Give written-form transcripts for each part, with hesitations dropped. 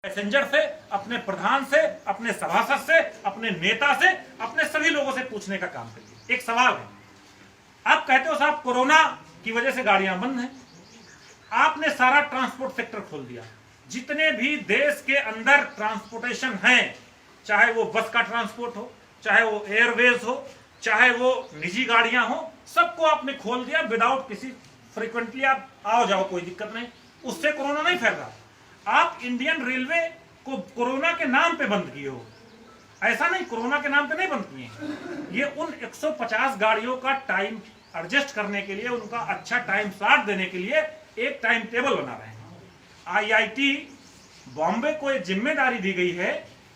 Passenger से, अपने प्रधान से, अपने सभासद से, अपने नेता से, अपने सभी लोगों से पूछने का काम करिए। एक सवाल है, आप कहते हो साहब कोरोना की वजह से गाड़ियां बंद हैं, आपने सारा ट्रांसपोर्ट सेक्टर खोल दिया। जितने भी देश के अंदर ट्रांसपोर्टेशन है, चाहे वो बस का ट्रांसपोर्ट हो, चाहे वो एयरवेज हो, चाहे वो निजी गाड़ियां हो, सबको आपने खोल दिया विदाउट किसी फ्रीक्वेंटली आप आओ जाओ, कोई दिक्कत नहीं, उससे कोरोना नहीं फैल रहा। आप इंडियन रेलवे को कोरोना के नाम पे बंद किए हो, ऐसा नहीं, कोरोना के नाम पे नहीं बंद किए। ये उन 150 गाड़ियों का टाइम एडजस्ट करने के लिए, उनका अच्छा टाइम स्लॉट देने के लिए एक टाइम टेबल बना रहे हैं। आईआईटी बॉम्बे को एक जिम्मेदारी दी गई है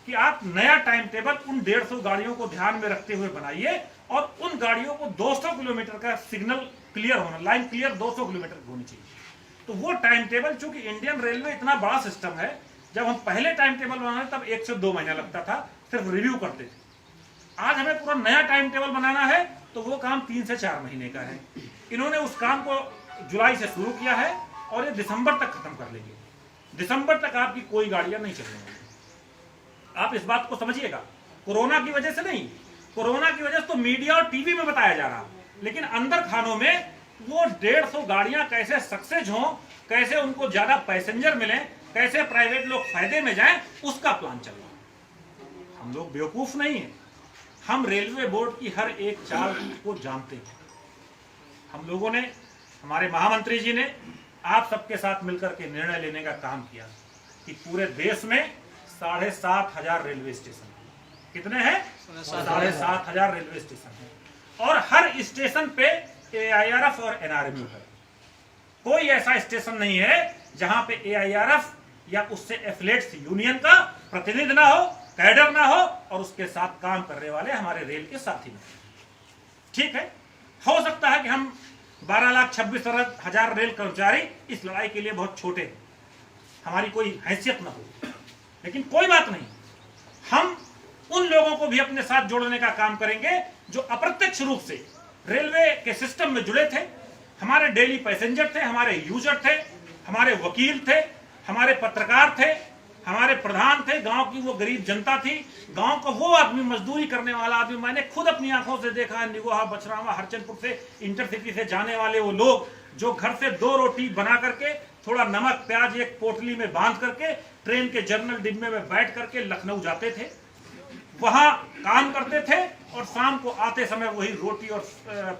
कि आप नया टाइम टेबल उन 150 गाड़ियों को ध्यान में रखते हुए बनाइए और उन गाड़ियों को 200 किलोमीटर का सिग्नल क्लियर होना, लाइन क्लियर 200 किलोमीटर की होनी चाहिए। तो वो टाइम टेबल, चूंकि इंडियन रेलवे इतना बड़ा सिस्टम है, जब हम पहले टाइम टेबल बनाए तब 1 से 2 महीना लगता था, सिर्फ रिव्यू करते थे। आज हमें पूरा नया टाइम टेबल बनाना है तो वो काम 3 से 4 महीने का है। इन्होंने उस काम को जुलाई से शुरू किया है और ये दिसंबर तक खत्म कर लेंगे। दिसंबर तक आपकी कोई गाड़ियां नहीं चलने वाली। आप इस बात को समझिएगा, कोरोना की वजह से नहीं, कोरोना की वजह से तो मीडिया और टीवी में बताया जा रहा, लेकिन अंदर खानों में वो 150 गाड़ियां कैसे सक्सेस हों, कैसे उनको ज्यादा पैसेंजर मिले, कैसे प्राइवेट लोग फायदे में जाएं, उसका प्लान चल रहा है। हम लोग बेवकूफ नहीं है, हम रेलवे बोर्ड की हर एक चाल को जानते हैं। हम लोगों ने, हमारे महामंत्री जी ने आप सबके साथ मिलकर के निर्णय लेने का काम किया कि पूरे देश में 7,500 रेलवे स्टेशन, कितने हैं? 7,500 रेलवे स्टेशन है और हर स्टेशन पे AIRF और NRMU है। कोई ऐसा स्टेशन नहीं है जहां पे AIRF या उससे एफिलिएट्स यूनियन का प्रतिनिधि ना हो, कैडर ना हो और उसके साथ काम करने वाले हमारे रेल के साथी ना। ठीक है, हो सकता है कि हम 12,26,000 रेल कर्मचारी इस लड़ाई के लिए बहुत छोटे हैं, हमारी कोई हैसियत ना हो, लेकिन कोई बात नहीं, हम उन लोगों को भी अपने साथ जोड़ने का काम करेंगे जो अप्रत्यक्ष रूप से रेलवे के सिस्टम में जुड़े थे। हमारे डेली पैसेंजर थे, हमारे यूजर थे, हमारे वकील थे, हमारे पत्रकार थे, हमारे प्रधान थे, गांव की वो गरीब जनता थी, गांव का वो आदमी, मजदूरी करने वाला आदमी। मैंने खुद अपनी आंखों से देखा है, निगोहा, बछरावा, हरचंदपुर से इंटरसिटी से जाने वाले वो लोग जो घर से 2 रोटी बना करके, थोड़ा नमक प्याज एक पोटली में बांध करके ट्रेन के जनरल डिब्बे में बैठ करके लखनऊ जाते थे, वहां काम करते थे और शाम को आते समय वही रोटी और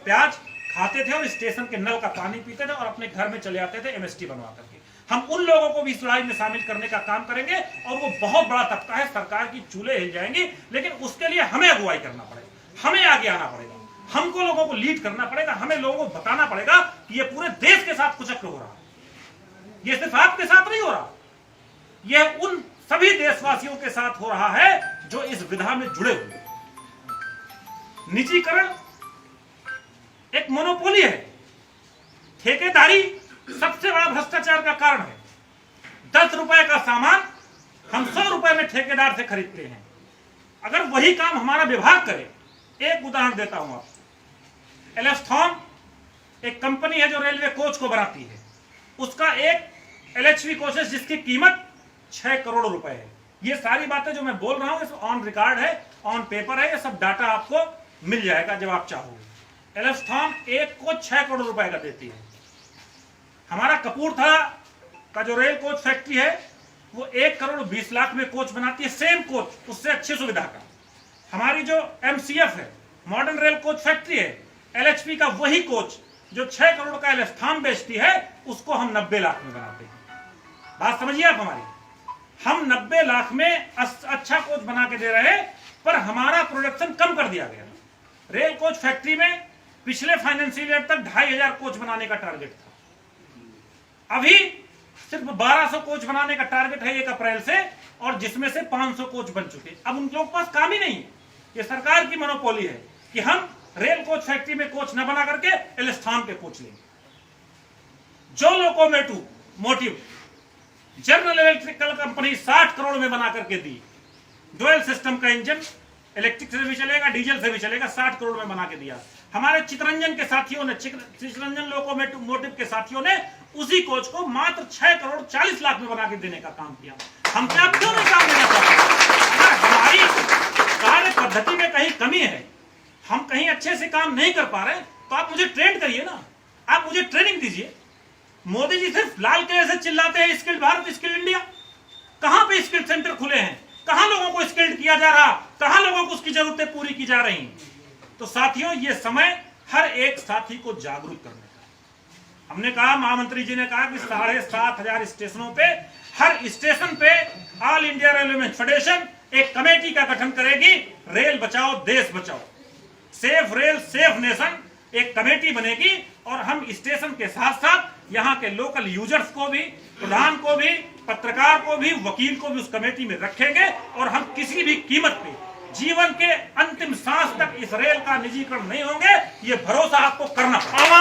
प्याज खाते थे और स्टेशन के नल का पानी पीते थे और अपने घर में चले आते थे MST बनवा करके। हम उन लोगों को भी इस लड़ाई में शामिल करने का काम करेंगे और वो बहुत बड़ा तबका है, सरकार की चूल्हे हिल जाएंगी, लेकिन उसके लिए हमें अगुवाई करना पड़ेगा, हमें आगे आना पड़ेगा, हमको लोगों को लीड करना पड़ेगा, हमें लोगों को बताना पड़ेगा कि ये पूरे देश के साथ कुचक्र हो रहा है, ये सिर्फ आपके साथ नहीं हो रहा, यह उन सभी देशवासियों के साथ हो रहा है जो इस विधा में जुड़े हुए। निजीकरण एक मोनोपोली है, ठेकेदारी सबसे बड़ा भ्रष्टाचार का कारण है। 10 रुपए का सामान हम 100 रुपए में ठेकेदार से खरीदते हैं। अगर वही काम हमारा विभाग करे, एक उदाहरण देता हूं आपको, एलेस्थॉन एक कंपनी है जो रेलवे कोच को बनाती है, उसका एक LHV कोच है जिसकी कीमत 6 करोड़ रुपए है। ये सारी बातें जो मैं बोल रहा हूं ऑन रिकॉर्ड है, ऑन पेपर है, ये सब डाटा आपको मिल जाएगा जब आप चाहोगे। एलेस्थॉन एक कोच 6 करोड़ रुपए का देती है। हमारा कपूरथला का जो रेल कोच फैक्ट्री है वो 1 करोड़ 20 लाख में कोच बनाती है, सेम कोच, उससे अच्छी सुविधा का। हमारी जो MCF है, मॉडर्न रेल कोच फैक्ट्री है, LHP का वही कोच जो 6 करोड़ का एलेस्थॉन बेचती है, उसको हम 90 लाख में बनाते हैं। बात समझिए आप हमारी, हम 90 लाख में अच्छा कोच बना के दे रहे हैं, पर हमारा प्रोडक्शन कम कर दिया गया। रेल कोच फैक्ट्री में पिछले फाइनेंशियल ईयर तक 2,500 कोच बनाने का टारगेट था, अभी सिर्फ 1200 कोच बनाने का टारगेट है 1 अप्रैल से, और जिसमें से 500 कोच बन चुके। अब उन लोगों के पास काम ही नहीं है, ये सरकार की मोनोपोली है कि हम रेल कोच फैक्ट्री में कोच न बना करके एलेस्थॉन के कोच लेंगे। जो locomotive general electrical company 60 crore में बना करके दी, डुअल सिस्टम का इंजन, इलेक्ट्रिक से भी चलेगा, डीजल से भी चलेगा, 60 करोड़ में बना के दिया। हमारे चितरंजन के साथियों ने, चितरंजन लोकोमोटिव के साथियों ने उसी कोच को मात्र 6 करोड़ 40 लाख में बना के देने का काम किया। हम क्या कमी है, हम कहीं अच्छे से काम नहीं कर पा रहे, तो आप मुझे ट्रेन करिए ना, आप मुझे ट्रेनिंग दीजिए। मोदी जी सिर्फ लाल किले से चिल्लाते हैं स्किल्ड भारत, स्किल्ड इंडिया। कहां पे स्किल्ड सेंटर खुले हैं, कहां लोगों को स्किल्ड किया जा रहा, कहां लोगों को उसकी जरूरतें पूरी की जा रही। तो साथियों, ये समय हर एक साथी को जागरूक करने का। हमने कहा, महामंत्री जी ने कहा कि 7,500 स्टेशनों पे, हर स्टेशन पे ऑल इंडिया रेलवे फेडरेशन एक कमेटी का गठन करेगी, रेल बचाओ देश बचाओ, सेफ रेल सेफ नेशन, एक कमेटी बनेगी। और हम स्टेशन के साथ साथ यहाँ के लोकल यूजर्स को भी, प्रधान को भी, पत्रकार को भी, वकील को भी उस कमेटी में रखेंगे। और हम किसी भी कीमत पे जीवन के अंतिम सांस तक इस रेल का निजीकरण नहीं होंगे, ये भरोसा आपको करना पड़ेगा।